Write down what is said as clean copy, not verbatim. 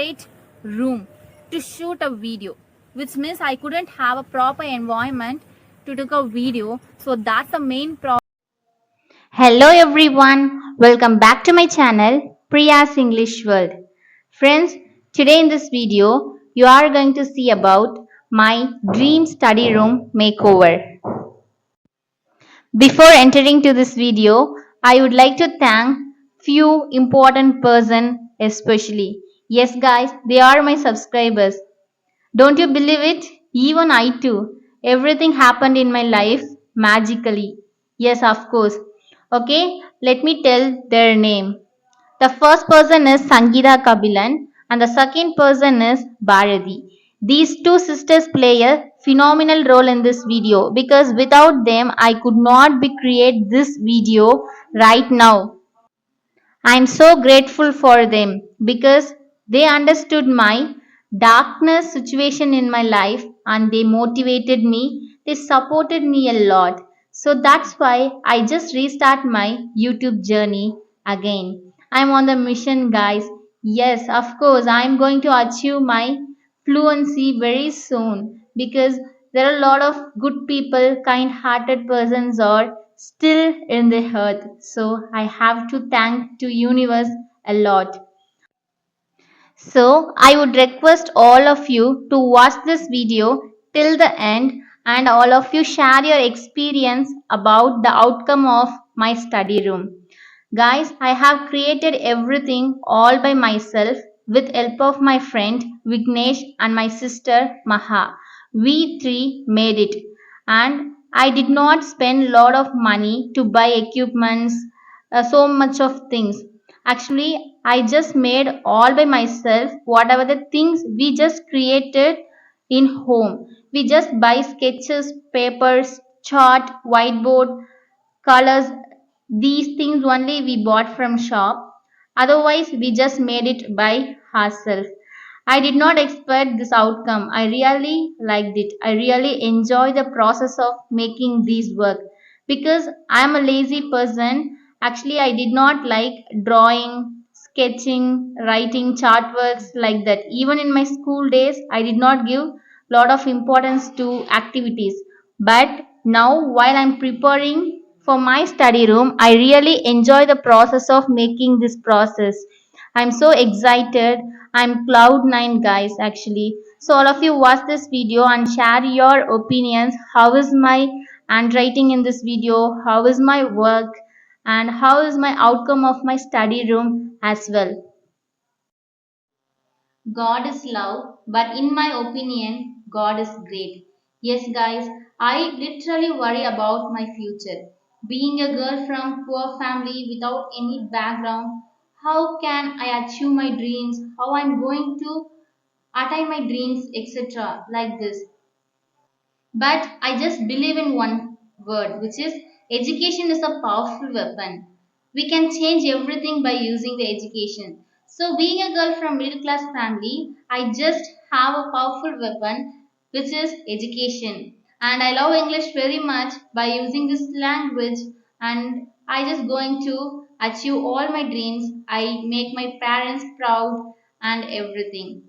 separate room to shoot a video, which means I couldn't have a proper environment to take a video. So that's the main problem. Hello everyone, welcome back to my channel Priya's English World. Friends, today in this video you are going to see about my dream study room makeover. Before entering to this video, I would like to thank few important person especially. Yes guys, they are my subscribers. Don't you believe it? Even I too. Everything happened in my life magically. Yes, of course. Okay, let me tell their name. The first person is Sangeeta Kabilan and the second person is Bharati. These two sisters play a phenomenal role in this video because without them I could not be create this video right now. I'm so grateful for them because they understood my darkness situation in my life and they motivated me. They supported me a lot. So that's why I just restart my YouTube journey again. I'm on the mission, guys. Yes, of course, I'm going to achieve my fluency very soon because there are a lot of good people, kind hearted persons are still in the earth. So I have to thank to universe a lot. So I would request all of you to watch this video till the end and all of you share your experience about the outcome of my study room. Guys, I have created everything all by myself with help of my friend Vignesh and my sister Maha. We three made it and I did not spend a lot of money to buy equipments, so much of things. Actually, I just made all by myself whatever the things we just created in home. We just buy sketches, papers, chart, whiteboard, colors. These things only we bought from shop. Otherwise, we just made it by ourselves. I did not expect this outcome. I really liked it. I really enjoy the process of making these work because I am a lazy person. Actually, I did not like drawing, sketching, writing chart works like that. Even in my school days, I did not give lot of importance to activities. But now, while I'm preparing for my study room, I really enjoy the process of making this process. I'm so excited. I'm cloud nine guys actually. So all of you watch this video and share your opinions. How is my handwriting in this video? How is my work? And how is my outcome of my study room as well? God is love, but in my opinion, God is great. Yes, guys, I literally worry about my future. Being a girl from poor family without any background, how can I achieve my dreams? How I'm going to attain my dreams, etc. Like this. But I just believe in one word, which is education is a powerful weapon. We can change everything by using the education. So, being a girl from middle class family, I just have a powerful weapon, which is education. And I love English very much by using this language, and I just going to achieve all my dreams. I make my parents proud and everything.